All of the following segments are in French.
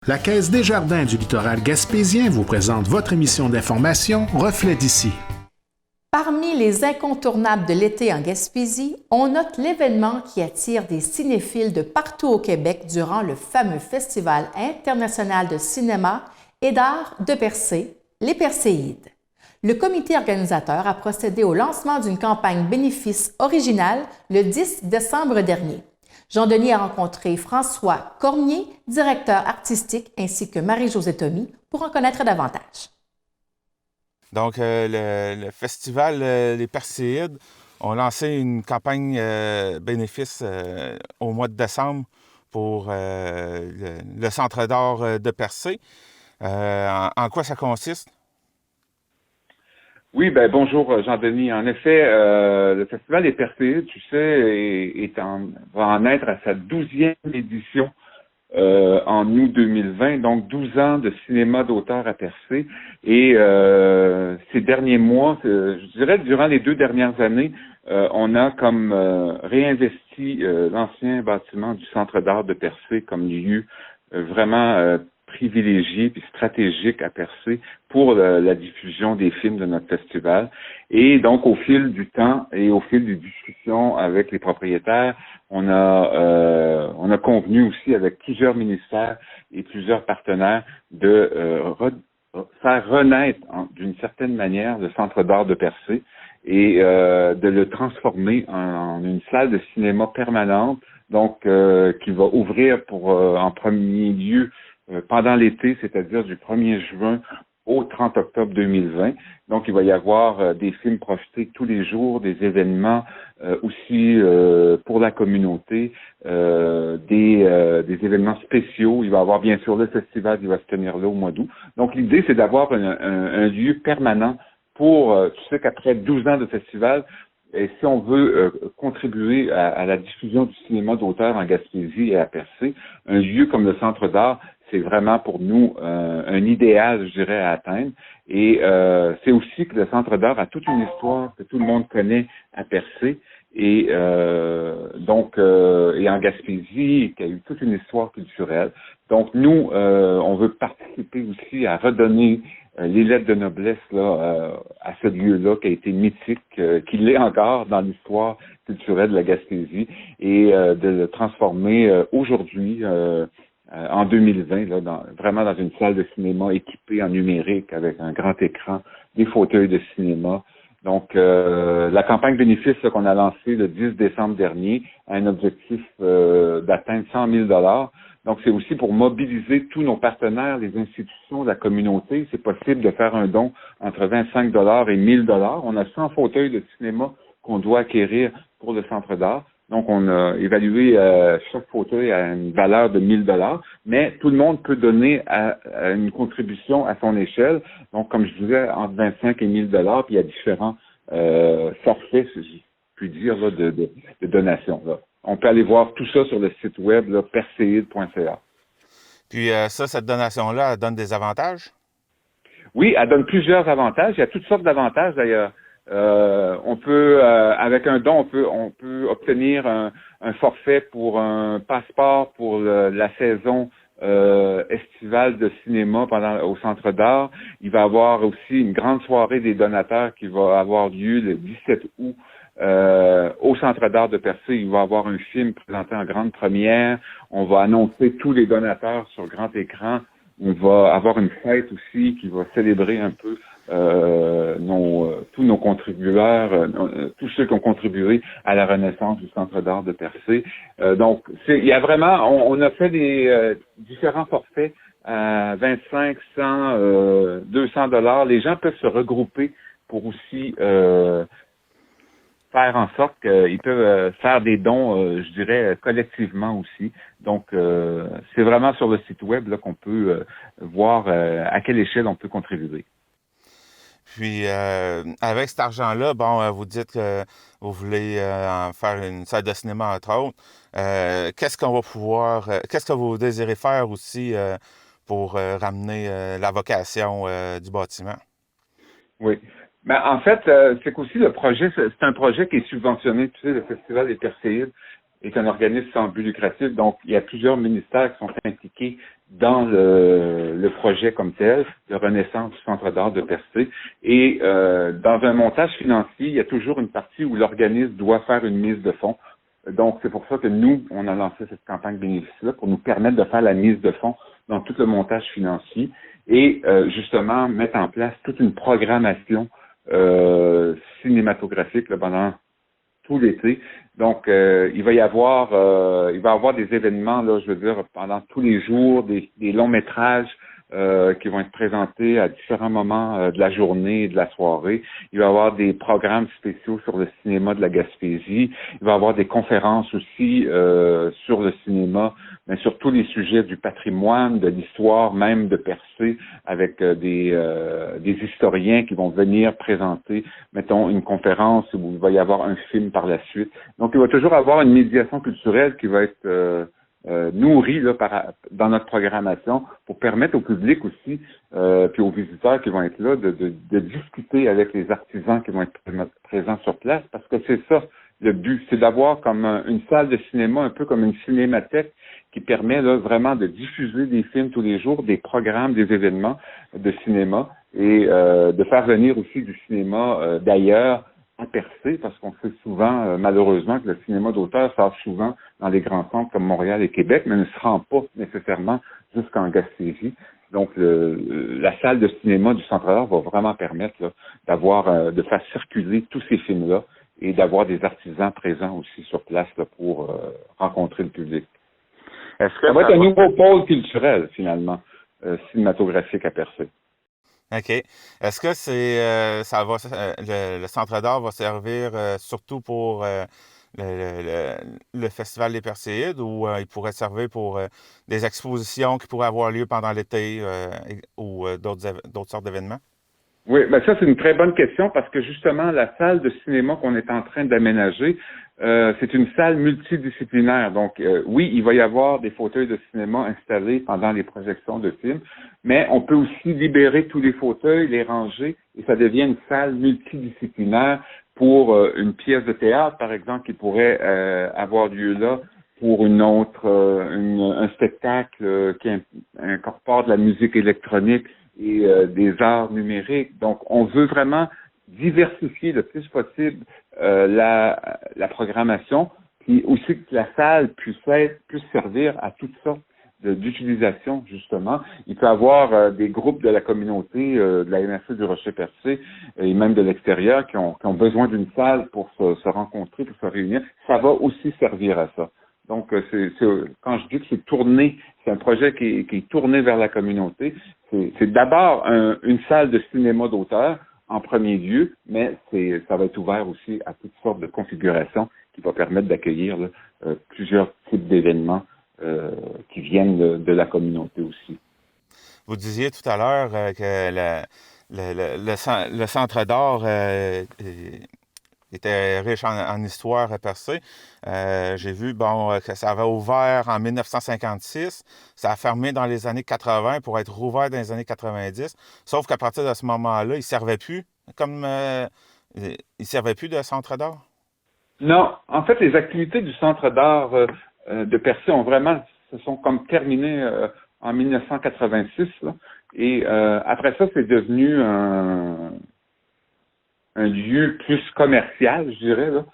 La Caisse des Jardins du littoral gaspésien vous présente votre émission d'information Reflet d'ici. Parmi les incontournables de l'été en Gaspésie, on note l'événement qui attire des cinéphiles de partout au Québec durant le fameux Festival international de cinéma et d'art de Percé, les Perséides. Le comité organisateur a procédé au lancement d'une campagne bénéfice originale le 10 décembre dernier. Jean-Denis a rencontré François Cormier, directeur artistique, ainsi que Marie-Josée Thomy, pour en connaître davantage. Donc, le festival Les Perséides ont lancé une campagne bénéfice au mois de décembre pour le Centre d'art de Percé. En quoi ça consiste? Oui, bonjour Jean-Denis. En effet, le Festival des Perséides, tu sais, va en être à sa 12e édition en août 2020, donc 12 ans de cinéma d'auteur à Percé. Et ces derniers mois, je dirais durant les 2 dernières années, on a comme réinvesti l'ancien bâtiment du Centre d'art de Percé comme lieu vraiment privilégié puis stratégique à Percé pour la diffusion des films de notre festival. Et donc, au fil du temps et au fil des discussions avec les propriétaires, on a convenu aussi avec plusieurs ministères et plusieurs partenaires de faire renaître d'une certaine manière le Centre d'art de Percé et de le transformer en une salle de cinéma permanente, donc qui va ouvrir pour en premier lieu pendant l'été, c'est-à-dire du 1er juin au 30 octobre 2020. Donc, il va y avoir des films projetés tous les jours, des événements aussi pour la communauté, des événements spéciaux. Il va y avoir bien sûr le festival qui va se tenir là au mois d'août. Donc, l'idée, c'est d'avoir un lieu permanent pour, tu sais qu'après 12 ans de festival, et si on veut contribuer à la diffusion du cinéma d'auteur en Gaspésie et à Percé, un lieu comme le Centre d'art, c'est vraiment pour nous un idéal, je dirais, à atteindre. Et c'est aussi que le Centre d'art a toute une histoire que tout le monde connaît à Percé. Et donc, et en Gaspésie, qui a eu toute une histoire culturelle. Donc, nous, on veut participer aussi à redonner les lettres de noblesse là, à ce lieu-là qui a été mythique, qui l'est encore dans l'histoire culturelle de la Gaspésie, et de le transformer aujourd'hui, en 2020, là, vraiment dans une salle de cinéma équipée en numérique avec un grand écran, des fauteuils de cinéma. Donc, la campagne bénéfice qu'on a lancée le 10 décembre dernier a un objectif d'atteindre 100 000 $. Donc, c'est aussi pour mobiliser tous nos partenaires, les institutions de la communauté. C'est possible de faire un don entre 25 $ et 1 000 $. On a 100 fauteuils de cinéma qu'on doit acquérir pour le Centre d'art. Donc, on a évalué chaque fauteuil à une valeur de 1 000 $, mais tout le monde peut donner à une contribution à son échelle. Donc, comme je disais, entre 25 et 1 000 $, puis il y a différents forfaits, si je puis dire, là, de donations. Là. On peut aller voir tout ça sur le site web, perséide.ca. Puis cette donation-là, elle donne des avantages? Oui, elle donne plusieurs avantages. Il y a toutes sortes d'avantages, d'ailleurs. On peut, avec un don, on peut obtenir un forfait pour un passeport pour la saison estivale de cinéma au Centre d'art. Il va y avoir aussi une grande soirée des donateurs qui va avoir lieu le 17 août au Centre d'art de Percé. Il va y avoir un film présenté en grande première. On va annoncer tous les donateurs sur grand écran. On va avoir une fête aussi qui va célébrer un peu tous nos contributeurs, tous ceux qui ont contribué à la renaissance du Centre d'art de Percé. Donc, il y a vraiment, on a fait des différents forfaits à 25, 100, 200 $. Les gens peuvent se regrouper pour aussi faire en sorte qu'ils peuvent faire des dons, je dirais, collectivement aussi. Donc, c'est vraiment sur le site web là, qu'on peut voir à quelle échelle on peut contribuer. Puis, avec cet argent-là, bon, vous dites que vous voulez en faire une salle de cinéma, entre autres. Qu'est-ce que vous désirez faire aussi pour ramener la vocation du bâtiment? Oui. En fait, c'est qu'aussi le projet, c'est un projet qui est subventionné, tu sais, le Festival des Perséides, est un organisme sans but lucratif, donc il y a plusieurs ministères qui sont impliqués dans le projet comme tel, de renaissance du Centre d'art de Percé. Et dans un montage financier, il y a toujours une partie où l'organisme doit faire une mise de fonds. Donc, c'est pour ça que nous, on a lancé cette campagne bénéfice-là pour nous permettre de faire la mise de fonds dans tout le montage financier et justement mettre en place toute une programmation cinématographique là, pendant tout l'été. Donc, il va y avoir des événements, là, je veux dire, pendant tous les jours, des longs métrages qui vont être présentés à différents moments de la journée et de la soirée. Il va y avoir des programmes spéciaux sur le cinéma de la Gaspésie. Il va y avoir des conférences aussi sur le cinéma, mais sur tous les sujets du patrimoine, de l'histoire même de Percé, avec des historiens qui vont venir présenter, mettons, une conférence où il va y avoir un film par la suite. Donc, il va toujours avoir une médiation culturelle qui va être nourrie là, dans notre programmation pour permettre au public aussi, puis aux visiteurs qui vont être là, de discuter avec les artisans qui vont être présents sur place, parce que c'est ça le but, c'est d'avoir comme une salle de cinéma, un peu comme une cinémathèque qui permet là, vraiment de diffuser des films tous les jours, des programmes, des événements de cinéma et de faire venir aussi du cinéma d'ailleurs à Percé, parce qu'on sait souvent, malheureusement, que le cinéma d'auteur sort souvent dans les grands centres comme Montréal et Québec, mais ne se rend pas nécessairement jusqu'en Gaspésie. Donc, la salle de cinéma du Centre d'art va vraiment permettre là, de faire circuler tous ces films-là et d'avoir des artisans présents aussi sur place là, pour rencontrer le public. Est-ce que ça va être un nouveau pôle culturel, finalement, cinématographique à Percé. OK. Est-ce que le Centre d'art va servir surtout pour le Festival des Perséides ou il pourrait servir pour des expositions qui pourraient avoir lieu pendant l'été ou d'autres sortes d'événements? Oui, ben ça, c'est une très bonne question parce que justement, la salle de cinéma qu'on est en train d'aménager, c'est une salle multidisciplinaire. Donc, oui, il va y avoir des fauteuils de cinéma installés pendant les projections de films, mais on peut aussi libérer tous les fauteuils, les ranger, et ça devient une salle multidisciplinaire pour une pièce de théâtre, par exemple, qui pourrait avoir lieu là, pour un spectacle qui incorpore de la musique électronique et des arts numériques. Donc, on veut vraiment diversifier le plus possible la programmation, puis aussi que la salle puisse servir à toutes sortes d'utilisation, justement. Il peut y avoir des groupes de la communauté, de la MRC du Rocher-Percé et même de l'extérieur qui ont besoin d'une salle pour se rencontrer, pour se réunir. Ça va aussi servir à ça. Donc, quand je dis que c'est tourné, c'est un projet qui est tourné vers la communauté, c'est d'abord une salle de cinéma d'auteur en premier lieu, mais ça va être ouvert aussi à toutes sortes de configurations qui vont permettre d'accueillir plusieurs types d'événements qui viennent de la communauté aussi. Vous disiez tout à l'heure que le Centre d'art était riche en histoire à Percé. J'ai vu que ça avait ouvert en 1956, ça a fermé dans les années 80 pour être rouvert dans les années 90, sauf qu'à partir de ce moment-là, il ne servait plus de Centre d'art? Non, en fait, les activités du Centre d'art de Percé se sont comme terminées en 1986, là, et après ça, c'est devenu un lieu plus commercial, je dirais, là,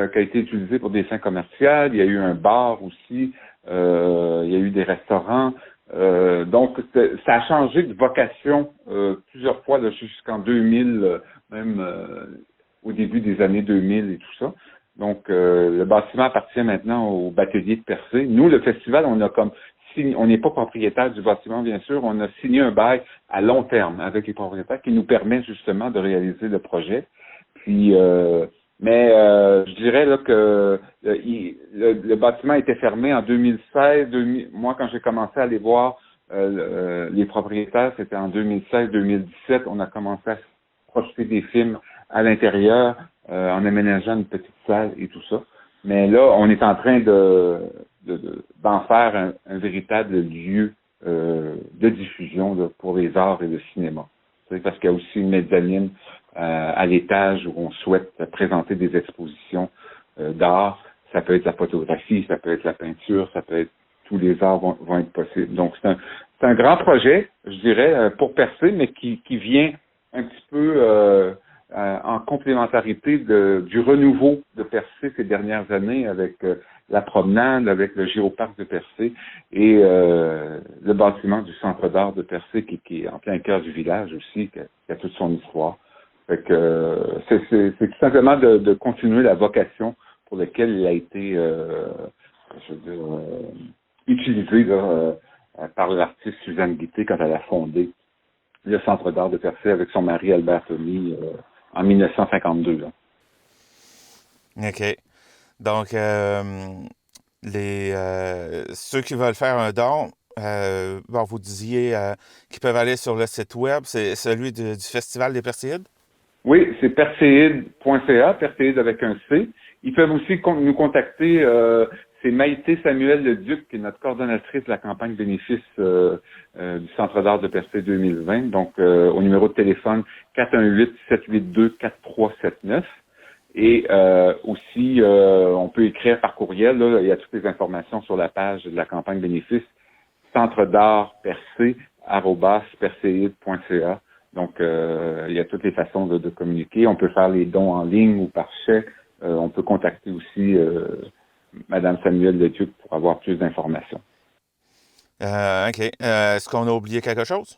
qui a été utilisé pour des fins commerciales. Il y a eu un bar aussi, il y a eu des restaurants. Donc, ça a changé de vocation plusieurs fois là, jusqu'en 2000, même au début des années 2000 et tout ça. Donc, le bâtiment appartient maintenant au batelier de Percé. Nous, le festival, on n'est pas propriétaire du bâtiment, bien sûr. On a signé un bail à long terme avec les propriétaires qui nous permet justement de réaliser le projet. Puis, je dirais là que le bâtiment était fermé en 2016. Moi, quand j'ai commencé à aller voir les propriétaires, c'était en 2016-2017. On a commencé à projeter des films à l'intérieur en aménageant une petite salle et tout ça. Mais là, on est en train d'en faire un véritable lieu de diffusion là, pour les arts et le cinéma. C'est parce qu'il y a aussi une mezzanine à l'étage où on souhaite présenter des expositions d'art Ça peut être la photographie, ça peut être la peinture, ça peut être tous les arts vont être possibles. Donc, c'est un grand projet, je dirais, pour percer, mais qui vient un petit peu en complémentarité du renouveau de Percé ces dernières années avec la promenade, avec le géoparc de Percé et le bâtiment du Centre d'art de Percé qui est en plein cœur du village aussi, qui a toute son histoire. Fait que c'est tout simplement de continuer la vocation pour laquelle il a été utilisé là, par l'artiste Suzanne Guité quand elle a fondé le Centre d'art de Percé avec son mari Albert Tony en 1952. Là. OK. Donc, ceux qui veulent faire un don, vous disiez qu'ils peuvent aller sur le site web, c'est celui du Festival des Perséides? Oui, c'est perséide.ca, Perséide avec un C. Ils peuvent aussi nous contacter, c'est Maïté Samuel Leduc, qui est notre coordonnatrice de la campagne bénéfice du Centre d'art de Percé 2020, donc au numéro de téléphone 418-782-4379. Et aussi, on peut écrire par courriel, là, il y a toutes les informations sur la page de la campagne bénéfice, centre d'art percé@perséide.ca. Donc, il y a toutes les façons de communiquer. On peut faire les dons en ligne ou par chèque. On peut contacter aussi Madame Samuel Leduc pour avoir plus d'informations. OK. Est-ce qu'on a oublié quelque chose?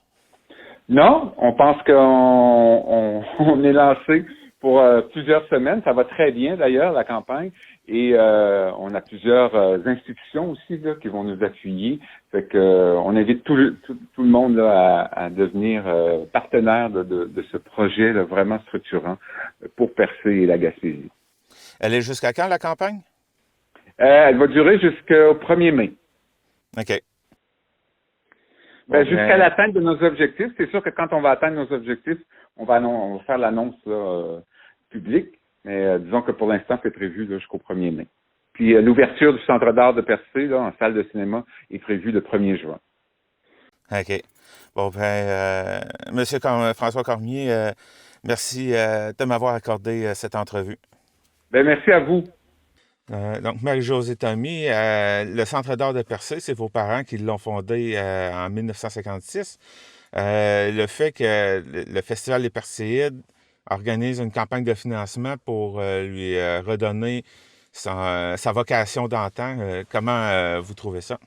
Non, on pense qu'on est lancé pour plusieurs semaines. Ça va très bien d'ailleurs, la campagne. Et on a plusieurs institutions aussi là, qui vont nous appuyer. Fait que on invite tout le monde là, à devenir partenaire de ce projet là, vraiment structurant pour Percé et la Gaspésie. Elle est jusqu'à quand, la campagne? Elle va durer jusqu'au 1er mai. OK. Jusqu'à l'atteinte de nos objectifs. C'est sûr que quand on va atteindre nos objectifs, on va faire l'annonce publique. Mais disons que pour l'instant, c'est prévu là, jusqu'au 1er mai. Puis l'ouverture du Centre d'art de Percé là, en salle de cinéma est prévue le 1er juin. OK. Bon, Monsieur François Cormier, merci de m'avoir accordé cette entrevue. Merci à vous. Donc, Marie-Josée Thommy, le Centre d'art de Percé, c'est vos parents qui l'ont fondé en 1956. Le fait que le Festival des Perséides organise une campagne de financement pour lui redonner sa vocation d'antan, comment vous trouvez ça?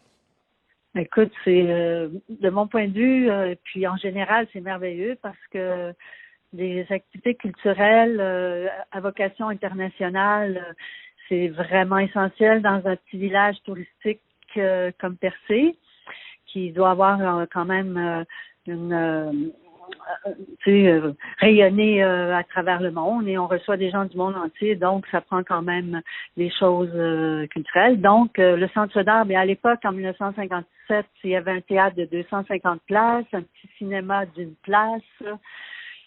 Écoute, c'est de mon point de vue, puis en général, c'est merveilleux parce que des activités culturelles à vocation internationale, c'est vraiment essentiel dans un petit village touristique comme Percé, qui doit avoir quand même rayonner à travers le monde, et on reçoit des gens du monde entier, donc ça prend quand même des choses culturelles. Donc, le Centre d'art, à l'époque, en 1957, il y avait un théâtre de 250 places, un petit cinéma d'une place,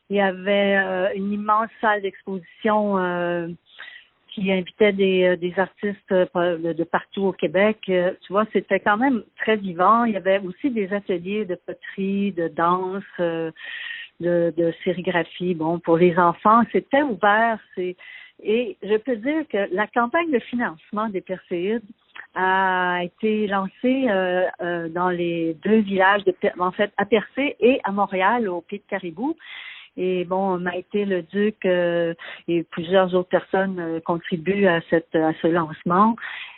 il y avait une immense salle d'exposition qui invitait des artistes de partout au Québec. Tu vois, c'était quand même très vivant. Il y avait aussi des ateliers de poterie, de danse, de sérigraphie. Bon, pour les enfants, c'était ouvert. Et je peux dire que la campagne de financement des Perséides a été lancée dans les deux villages, en fait, à Percé et à Montréal, au Pied de Caribou. Et bon, Maïté Leduc et plusieurs autres personnes contribuent à ce lancement.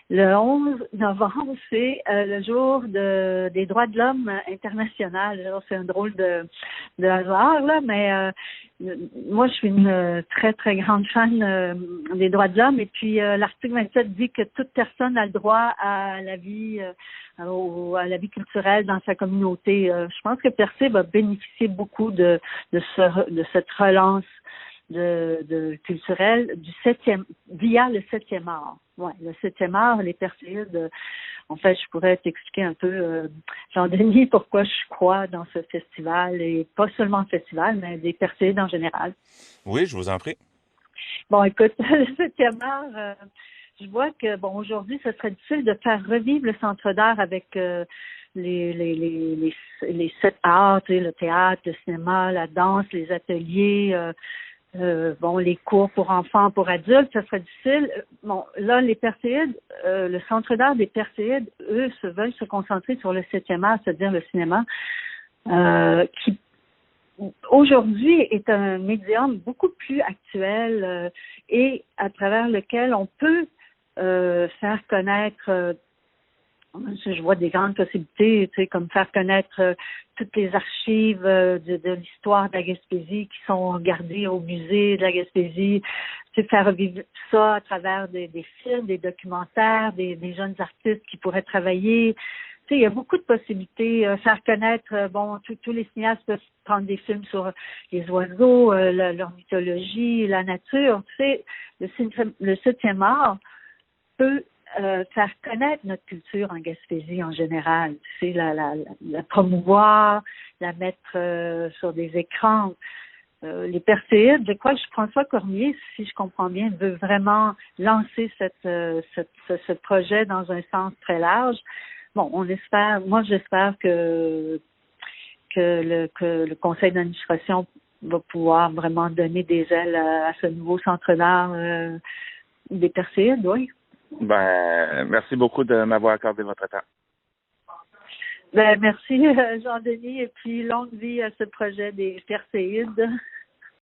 Le 11 novembre, c'est le jour des droits de l'homme international. Alors, c'est un drôle de hasard, là, mais moi, je suis une très, très grande fan des droits de l'homme. Et puis, l'article 27 dit que toute personne a le droit à la vie à la vie culturelle dans sa communauté. Je pense que Percé va bénéficier beaucoup de cette relance culturelle via le 7e art. Ouais, le 7e art, les Perséides. En fait, je pourrais t'expliquer un peu, Jean-Denis, pourquoi je crois dans ce festival, et pas seulement le festival, mais des Perséides en général. Oui, je vous en prie. Bon, écoute, le 7e art, je vois que, bon, aujourd'hui, ce serait difficile de faire revivre le Centre d'art avec les 7 arts, tu sais, le théâtre, le cinéma, la danse, les ateliers, les cours pour enfants, pour adultes, ça serait difficile. Bon, là, les Perséides, le Centre d'art des Perséides, eux, veulent se concentrer sur le 7e art, c'est-à-dire le cinéma, qui aujourd'hui est un médium beaucoup plus actuel et à travers lequel on peut faire connaître, je vois des grandes possibilités, tu sais, comme faire connaître toutes les archives de l'histoire de la Gaspésie qui sont gardées au musée de la Gaspésie, tu sais, faire vivre ça à travers des films, des documentaires, des jeunes artistes qui pourraient travailler. Tu sais, il y a beaucoup de possibilités. Faire connaître, tous les cinéastes peuvent prendre des films sur les oiseaux, leur mythologie, la nature. Tu sais, le 7e art peut faire connaître notre culture en Gaspésie en général. Tu sais, la promouvoir, la mettre sur des écrans. Les Perséides, je crois que François Cormier, si je comprends bien, veut vraiment lancer ce projet dans un sens très large. Bon, j'espère que le conseil d'administration va pouvoir vraiment donner des ailes à ce nouveau centre d'art des Perséides, oui. Merci beaucoup de m'avoir accordé votre temps. Merci, Jean-Denis, et puis longue vie à ce projet des Perséides.